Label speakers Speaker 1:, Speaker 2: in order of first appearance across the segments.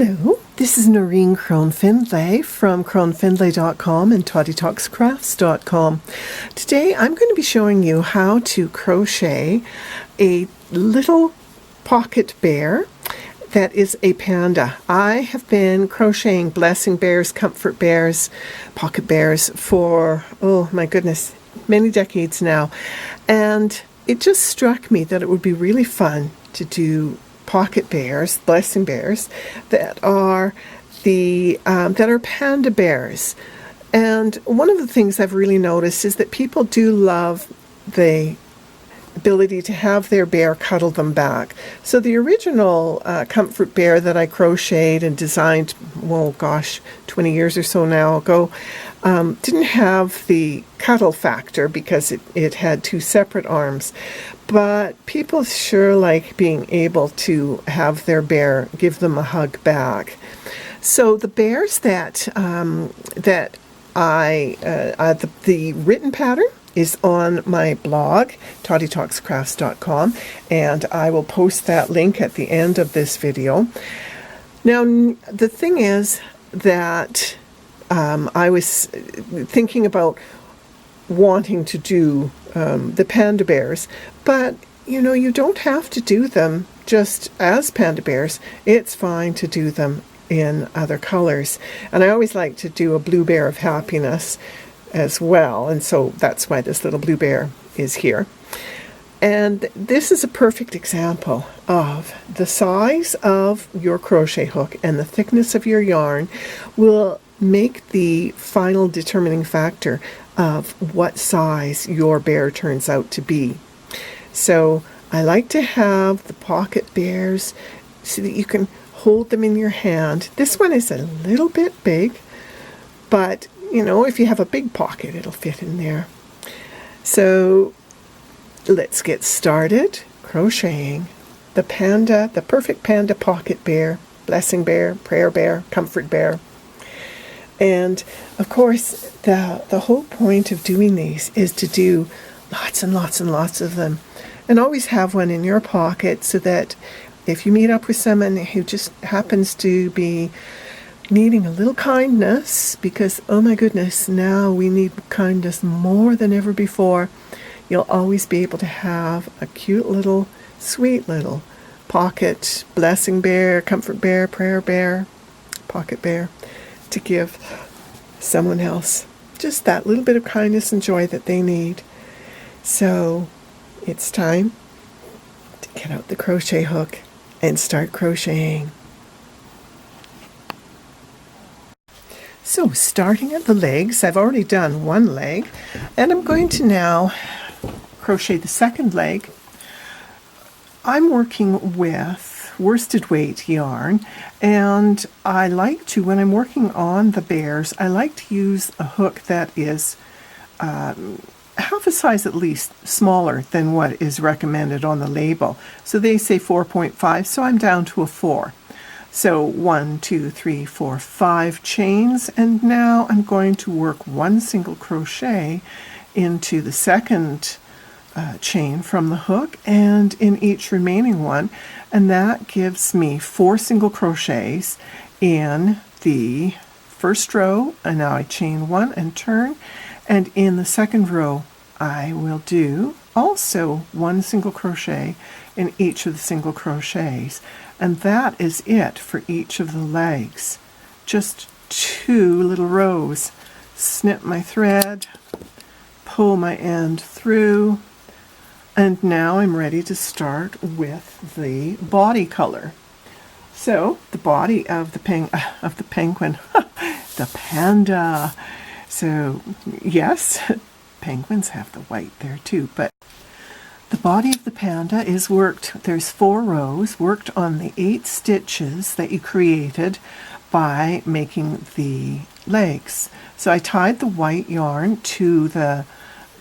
Speaker 1: Hello, this is Noreen Crone-Findlay from Crone-Findlay.com and ToddyTalksCrafts.com. Today I'm going to be showing you how to crochet a little pocket bear that is a panda. I have been crocheting blessing bears, comfort bears, pocket bears for, oh my goodness, many decades now. And it just struck me that it would be really fun to do pocket bears, blessing bears, that are panda bears. And one of the things I've really noticed is that people do love the ability to have their bear cuddle them back. So the original comfort bear that I crocheted and designed, well, gosh, 20 years or so now ago, didn't have the cuddle factor because it had two separate arms. But people sure like being able to have their bear give them a hug back. So the bears the written pattern is on my blog, ToddyTalksCrafts.com, and I will post that link at the end of this video. Now, the thing is that I was thinking about wanting to do the panda bears, but you don't have to do them just as panda bears. It's fine to do them in other colors, and I always like to do a blue bear of happiness as well, and so that's why this little blue bear is here. And this is a perfect example of the size of your crochet hook and the thickness of your yarn will make the final determining factor of what size your bear turns out to be. So I like to have the pocket bears so that you can hold them in your hand. This one is a little bit big, but if you have a big pocket, it'll fit in there. So let's get started crocheting the perfect panda pocket bear, blessing bear, prayer bear, comfort bear. And of course, the whole point of doing these is to do lots and lots and lots of them. And always have one in your pocket so that if you meet up with someone who just happens to be needing a little kindness, because oh my goodness, now we need kindness more than ever before, you'll always be able to have a cute little, sweet little pocket blessing bear, comfort bear, prayer bear, pocket bear to give someone else just that little bit of kindness and joy that they need. So it's time to get out the crochet hook and start crocheting. So starting at the legs, I've already done one leg, and I'm going to now crochet the second leg. I'm working with worsted weight yarn, and I like to, when I'm working on the bears, I like to use a hook that is half a size at least smaller than what is recommended on the label. So they say 4.5, so I'm down to a 4. So 1, 2, 3, 4, 5 chains, and now I'm going to work one single crochet into the second chain from the hook and in each remaining one, and that gives me 4 single crochets in the first row, and now I chain 1 and turn, and in the second row I will do also 1 single crochet in each of the single crochets, and that is it for each of the legs. Just 2 little rows. Snip my thread, pull my end through, and now I'm ready to start with the body color. So the body of the penguin, the panda. So yes, penguins have the white there too, but the body of the panda is worked, there's 4 rows, worked on the 8 stitches that you created by making the legs. So I tied the white yarn to the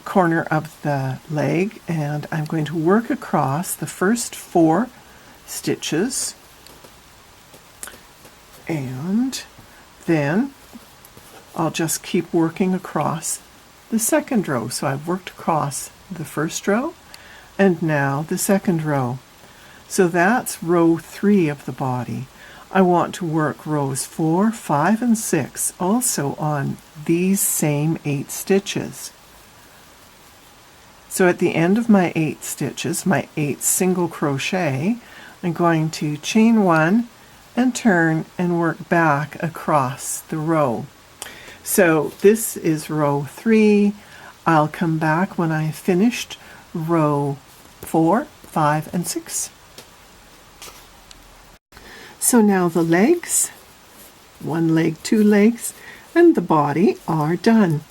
Speaker 1: corner of the leg, and I'm going to work across the first 4 stitches, and then I'll just keep working across the second row. So I've worked across the first row and now the second row. So that's row 3 of the body. I want to work rows 4, 5, and 6 also on these same 8 stitches. So at the end of my 8 stitches, my 8 single crochet, I'm going to chain 1 and turn and work back across the row. So this is row 3. I'll come back when I've finished row 4, 5, and 6. So now the legs, 1 leg, 2 legs, and the body are done.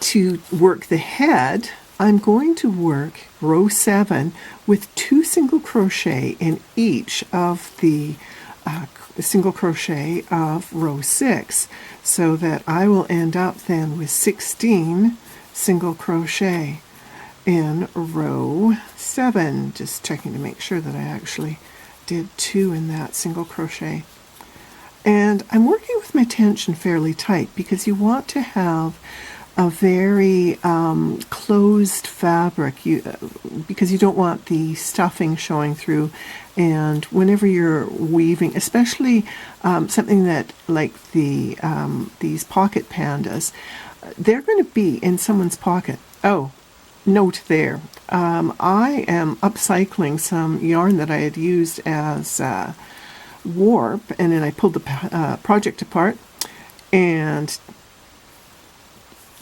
Speaker 1: To work the head, I'm going to work row 7 with 2 single crochet in each of the single crochet of row 6, so that I will end up then with 16 single crochet in row 7. Just checking to make sure that I actually did 2 in that single crochet. And I'm working with my tension fairly tight because you want to have a very closed fabric, because you don't want the stuffing showing through. And whenever you're weaving, especially something that like these pocket pandas, they're going to be in someone's pocket. Oh, note there, I am upcycling some yarn that I had used as warp, and then I pulled the project apart and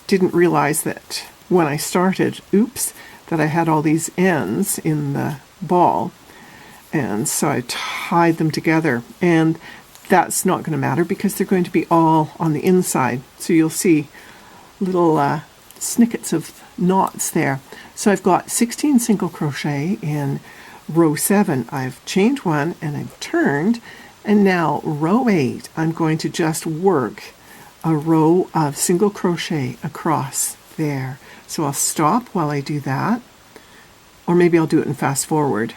Speaker 1: didn't realize that when I started, that I had all these ends in the ball, and so I tied them together, and that's not going to matter because they're going to be all on the inside, so you'll see little snippets of knots there. So I've got 16 single crochet in row 7. I've chained 1 and I've turned, and now row 8 I'm going to just work a row of single crochet across there. So I'll stop while I do that, or maybe I'll do it in fast forward.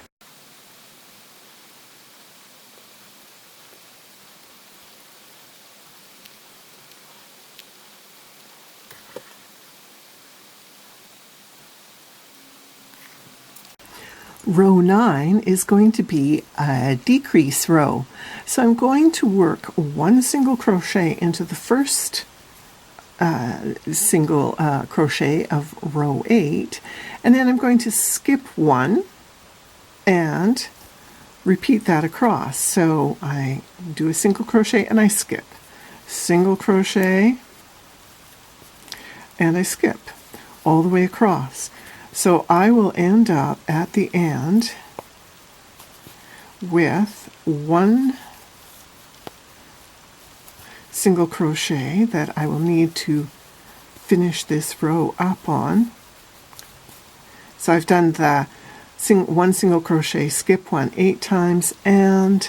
Speaker 1: Row 9 is going to be a decrease row. So I'm going to work 1 single crochet into the first single crochet of row 8, and then I'm going to skip 1 and repeat that across. So I do a single crochet and I skip, single crochet, and I skip all the way across. So I will end up at the end with 1 single crochet that I will need to finish this row up on. So I've done the 1 single crochet, skip 1 8 times, and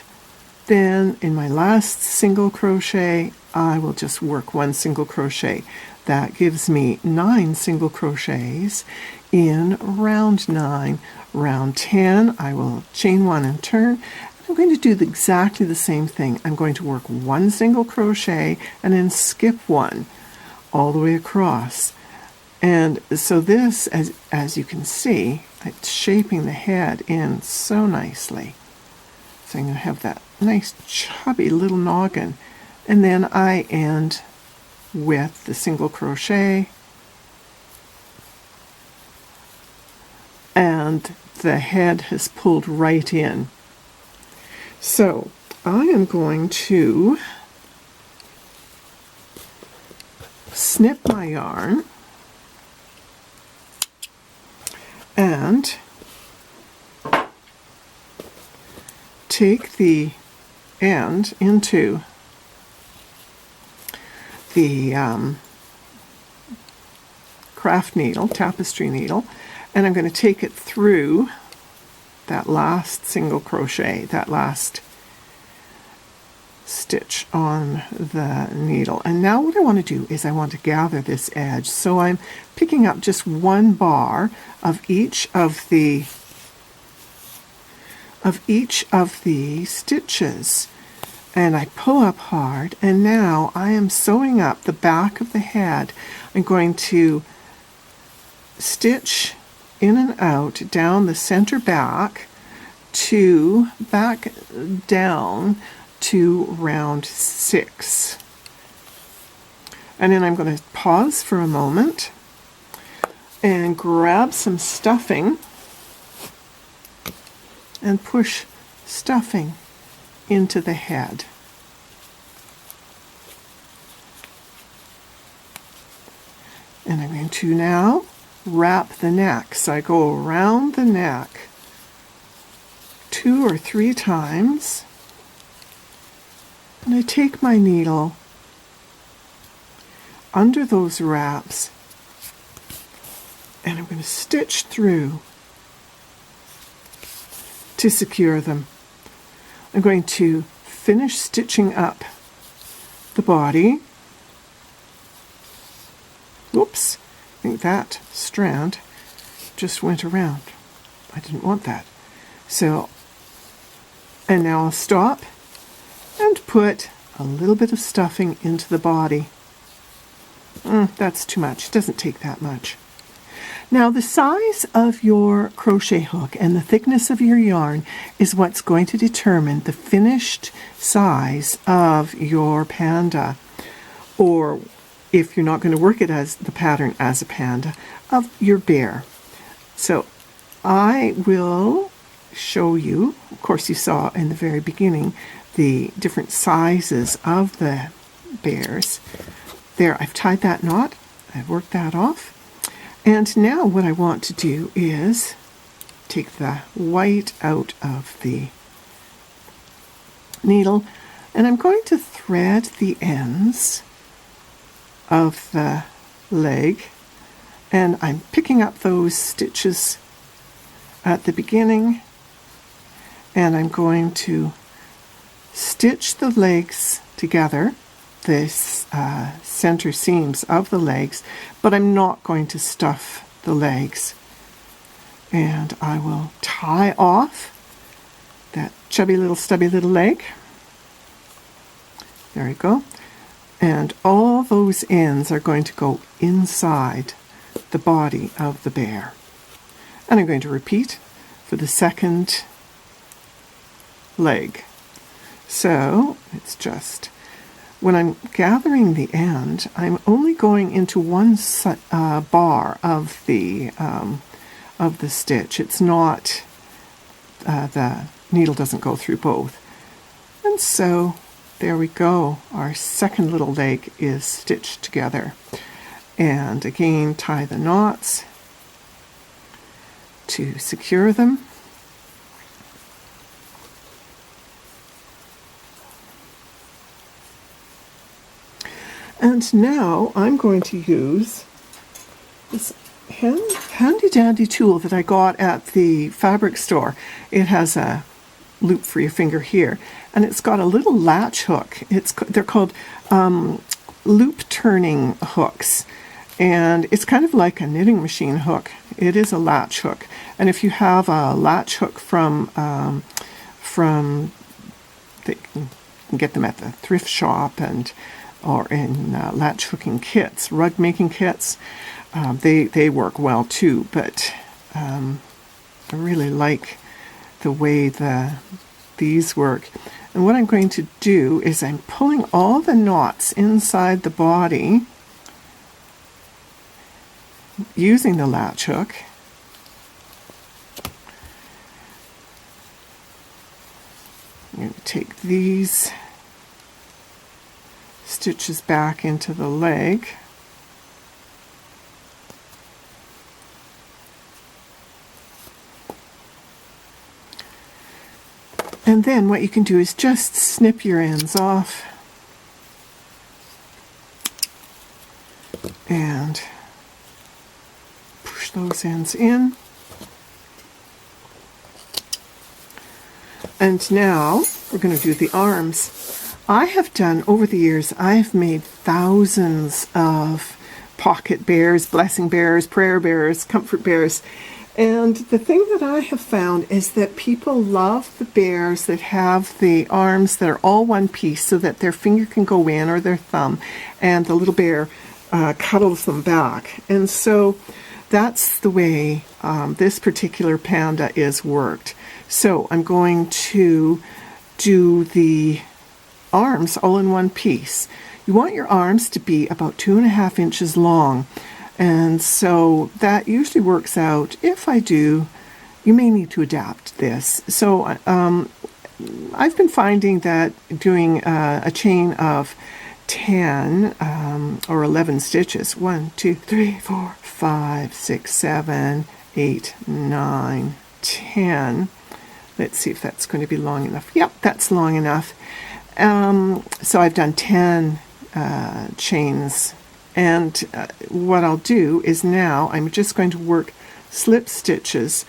Speaker 1: then in my last single crochet I will just work 1 single crochet. That gives me 9 single crochets in round 9. Round 10 I will chain 1 and turn. I'm going to do exactly the same thing. I'm going to work 1 single crochet and then skip 1 all the way across. And so this, as you can see, it's shaping the head in so nicely. So I'm going to have that nice chubby little noggin, and then I end with the single crochet, and the head has pulled right in. So I am going to snip my yarn and take the end into the craft needle, tapestry needle, and I'm going to take it through that last single crochet, that last stitch on the needle. And now what I want to do is I want to gather this edge. So I'm picking up just 1 bar of each of the stitches, and I pull up hard, and now I am sewing up the back of the head. I'm going to stitch in and out down the center back down to round 6. And then I'm going to pause for a moment and grab some stuffing and push stuffing into the head. And I'm going to now wrap the neck. So I go around the neck 2 or 3 times, and I take my needle under those wraps, and I'm going to stitch through to secure them. I'm going to finish stitching up the body. Whoops, I think that strand just went around. I didn't want that. So, and now I'll stop and put a little bit of stuffing into the body. That's too much. It doesn't take that much. Now, the size of your crochet hook and the thickness of your yarn is what's going to determine the finished size of your panda, or if you're not going to work it as the pattern as a panda, of your bear. So I will show you, of course you saw in the very beginning, the different sizes of the bears. There, I've tied that knot, I've worked that off. And now what I want to do is take the white out of the needle, and I'm going to thread the ends of the leg, and I'm picking up those stitches at the beginning, and I'm going to stitch the legs together, the center seams of the legs, but I'm not going to stuff the legs. And I will tie off that chubby little stubby little leg. There we go. And all those ends are going to go inside the body of the bear. And I'm going to repeat for the second leg. So it's just, when I'm gathering the end, I'm only going into one bar of the stitch. It's not, the needle doesn't go through both. And so there we go. Our second little leg is stitched together. And again, tie the knots to secure them. And now I'm going to use this handy dandy tool that I got at the fabric store. It has a loop for your finger here, and it's got a little latch hook. They're called loop turning hooks, and it's kind of like a knitting machine hook. It is a latch hook, and if you have a latch hook from you can get them at the thrift shop or in latch hooking kits, rug making kits. They work well too, but I really like the way these work. And what I'm going to do is I'm pulling all the knots inside the body using the latch hook. I'm going to take these stitches back into the leg. And then what you can do is just snip your ends off and push those ends in. And now we're going to do the arms. I have done, over the years, I've made thousands of pocket bears, blessing bears, prayer bears, comfort bears. And the thing that I have found is that people love the bears that have the arms that are all one piece so that their finger can go in, or their thumb, and the little bear cuddles them back. And so that's the way this particular panda is worked. So I'm going to do the arms all in one piece. You want your arms to be about 2.5 inches long, and so that usually works out. If I do, you may need to adapt this. So I've been finding that doing a chain of 10 or 11 stitches, 1, 2, 3, 4, 5, 6, 7, 8, 9, 10. Let's see if that's going to be long enough. Yep, that's long enough. So I've done 10 chains, and what I'll do is now I'm just going to work slip stitches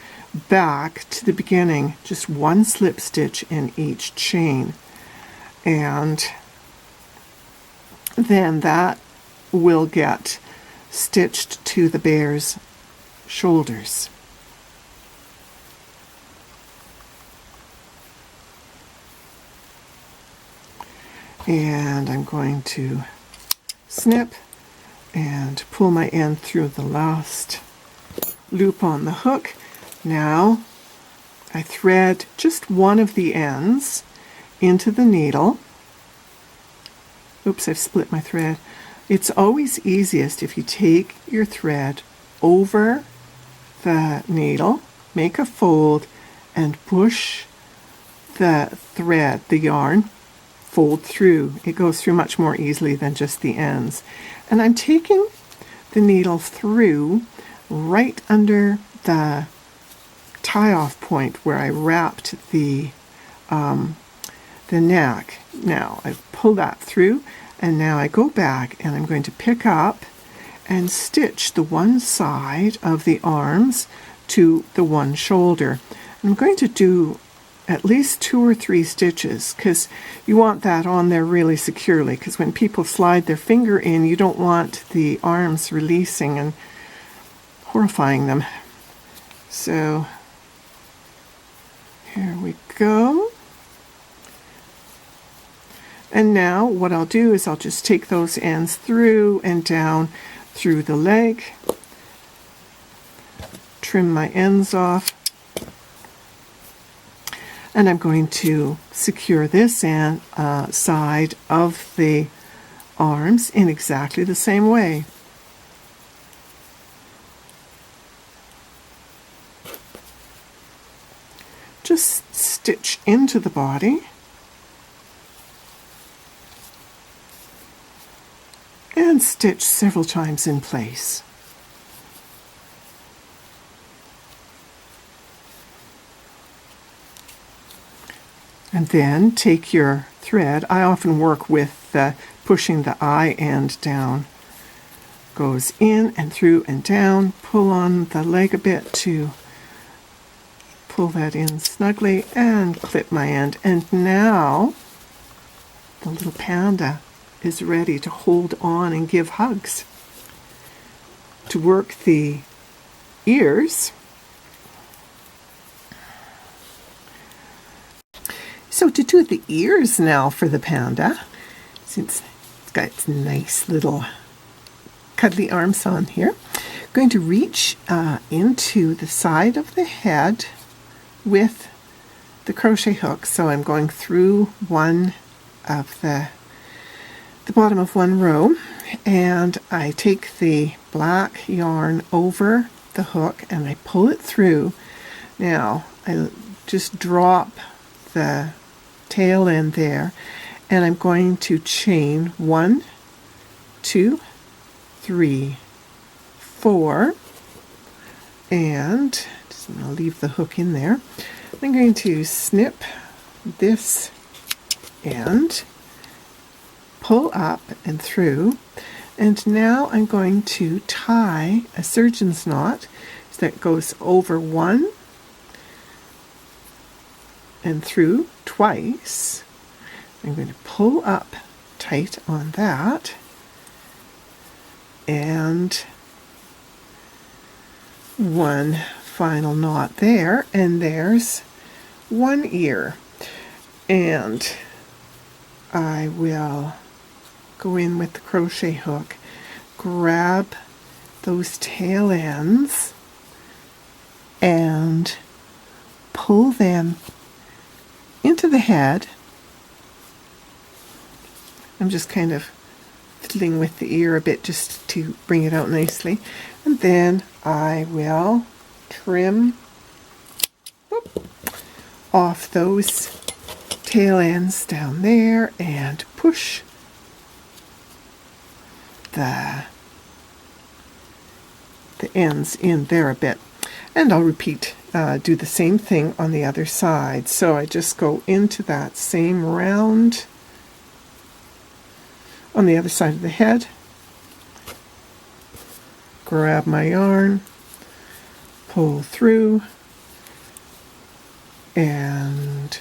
Speaker 1: back to the beginning, just one slip stitch in each chain, and then that will get stitched to the bear's shoulders. And I'm going to snip and pull my end through the last loop on the hook. Now I thread just one of the ends into the needle. Oops, I've split my thread. It's always easiest if you take your thread over the needle, make a fold, and push the thread, the yarn, fold through. It goes through much more easily than just the ends. And I'm taking the needle through right under the tie-off point where I wrapped the neck. Now I pull that through, and now I go back and I'm going to pick up and stitch the one side of the arms to the one shoulder. I'm going to do at least 2 or 3 stitches, because you want that on there really securely, because when people slide their finger in, you don't want the arms releasing and horrifying them. So here we go. And now what I'll do is I'll just take those ends through and down through the leg, trim my ends off, and I'm going to secure this end, side of the arms in exactly the same way. Just stitch into the body and stitch several times in place. And then take your thread. I often work with pushing the eye end down. Goes in and through and down. Pull on the leg a bit to pull that in snugly and clip my end. And now the little panda is ready to hold on and give hugs. To work the ears, so to do the ears now for the panda, since it's got its nice little cuddly arms on here, I'm going to reach into the side of the head with the crochet hook. So I'm going through one of the bottom of one row, and I take the black yarn over the hook and I pull it through. Now I just drop the tail end there, and I'm going to chain 1, 2, 3, 4, and I'll leave the hook in there. I'm going to snip this end, pull up and through, and now I'm going to tie a surgeon's knot that goes over one and through twice. I'm going to pull up tight on that, and one final knot there, and there's one ear. And I will go in with the crochet hook, grab those tail ends and pull them into the head I'm just kind of fiddling with the ear a bit just to bring it out nicely. And then I will trim off those tail ends down there and push the ends in there a bit. And I'll repeat, do the same thing on the other side. So I just go into that same round on the other side of the head, grab my yarn, pull through, and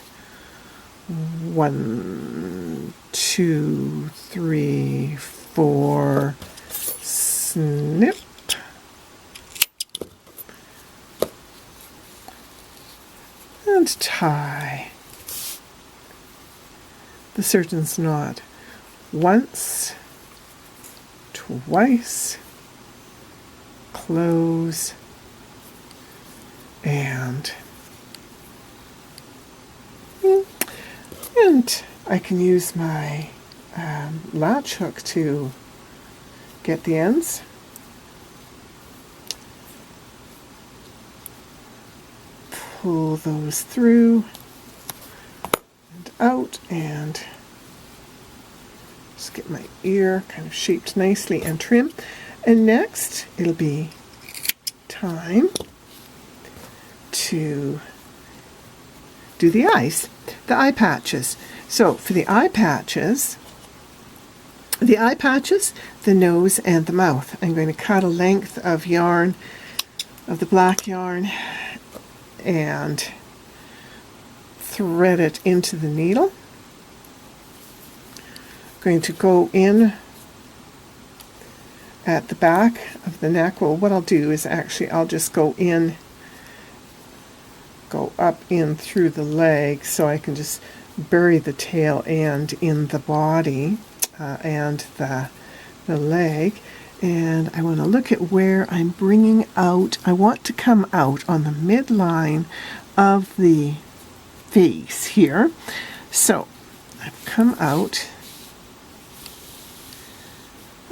Speaker 1: 1, 2, 3, 4, snip, and tie the surgeon's knot once, twice, close, and I can use my latch hook to get the ends. Pull those through and out, and just get my ear kind of shaped nicely and trim. And next it'll be time to do the eyes, the eye patches. So for the eye patches, the nose and the mouth, I'm going to cut a length of yarn, of the black yarn, and thread it into the needle. I'm going to go in at the back of the neck. Well, what I'll do is actually I'll just go up in through the leg, so I can just bury the tail end in the body and the leg. And I want to look at where I'm bringing out. I want to come out on the midline of the face here. So I've come out.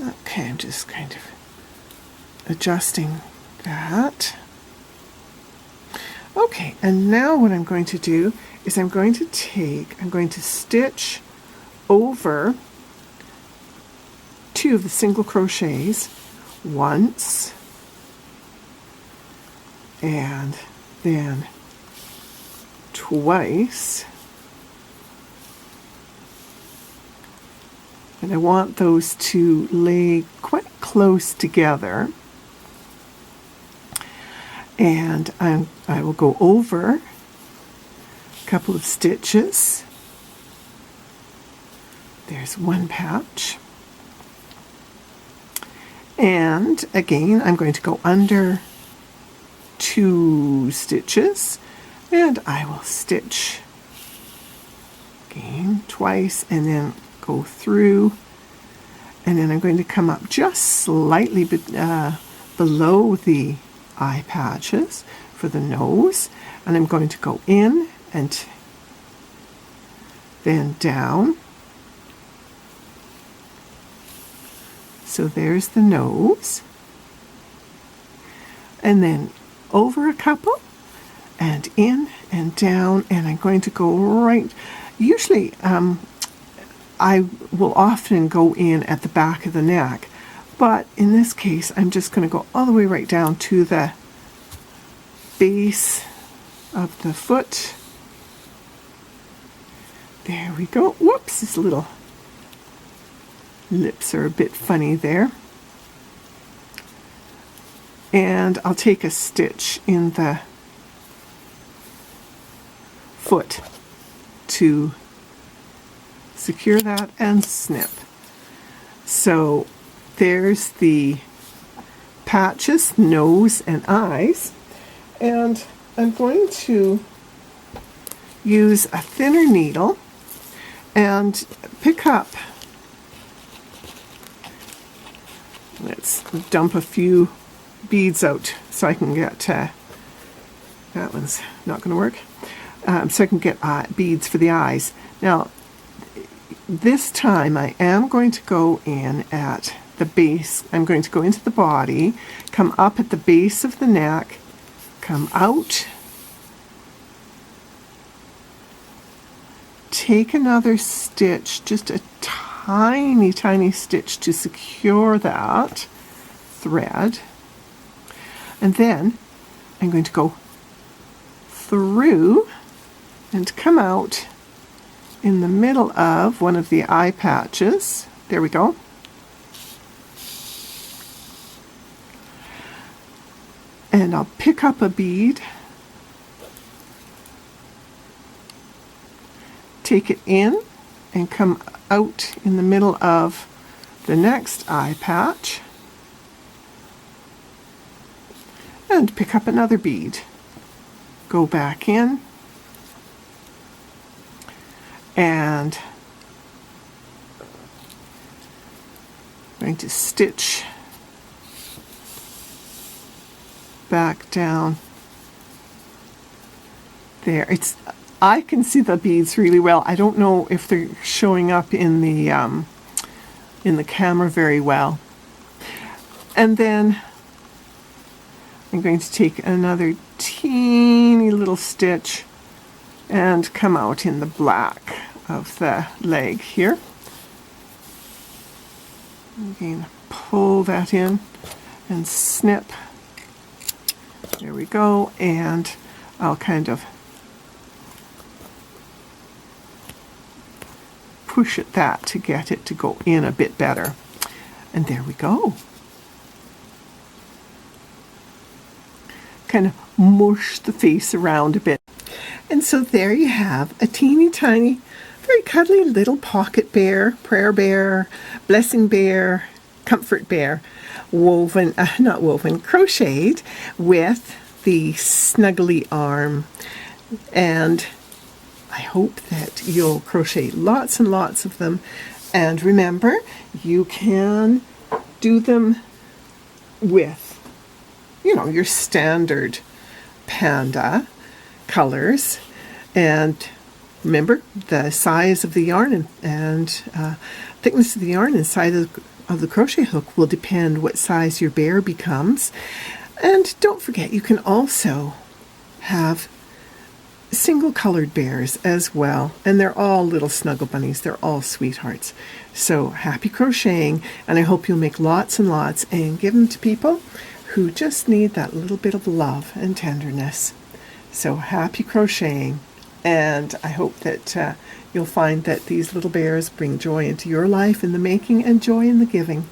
Speaker 1: Okay, I'm just kind of adjusting that. Okay, and now what I'm going to do is I'm going to stitch over 2 of the single crochets once, and then twice. And I want those to lay quite close together. And I will go over a couple of stitches. There's one patch. And again, I'm going to go under 2 stitches, and I will stitch again twice, and then go through, and then I'm going to come up just slightly below the eye patches for the nose, and I'm going to go in and then down. So there's the nose, and then over a couple and in and down, and I'm going to go right. Usually I will often go in at the back of the neck, but in this case I'm just going to go all the way right down to the base of the foot. There we go. Whoops, his little lips are a bit funny there. And I'll take a stitch in the foot to secure that and snip. So there's the patches, nose and eyes, and I'm going to use a thinner needle and pick up, let's dump a few beads out so I can get, that one's not going to work, so I can get beads for the eyes. Now, this time I am going to go in at the base. I'm going to go into the body, come up at the base of the neck, come out, take another stitch, just a tiny, tiny stitch to secure that thread, and then I'm going to go through and come out in the middle of one of the eye patches. There we go. And I'll pick up a bead, take it in, and come out in the middle of the next eye patch, and pick up another bead. Go back in, and I'm going to stitch back down there. I can see the beads really well. I don't know if they're showing up in the camera very well. And then I'm going to take another teeny little stitch and come out in the black of the leg here. Again, pull that in and snip. There we go, and I'll kind of push at that to get it to go in a bit better. And there we go. Kind of mush the face around a bit. And so there you have a teeny tiny, very cuddly little pocket bear, prayer bear, blessing bear, comfort bear, woven, not woven, crocheted with the snuggly arm. And I hope that you'll crochet lots and lots of them. And remember, you can do them with, your standard panda colors. And remember, the size of the yarn and thickness of the yarn and size of the crochet hook will depend what size your bear becomes. And don't forget, you can also have single colored bears as well, and they're all little snuggle bunnies. They're all sweethearts. So happy crocheting, and I hope you'll make lots and lots and give them to people who just need that little bit of love and tenderness. So happy crocheting, and I hope that you'll find that these little bears bring joy into your life in the making and joy in the giving.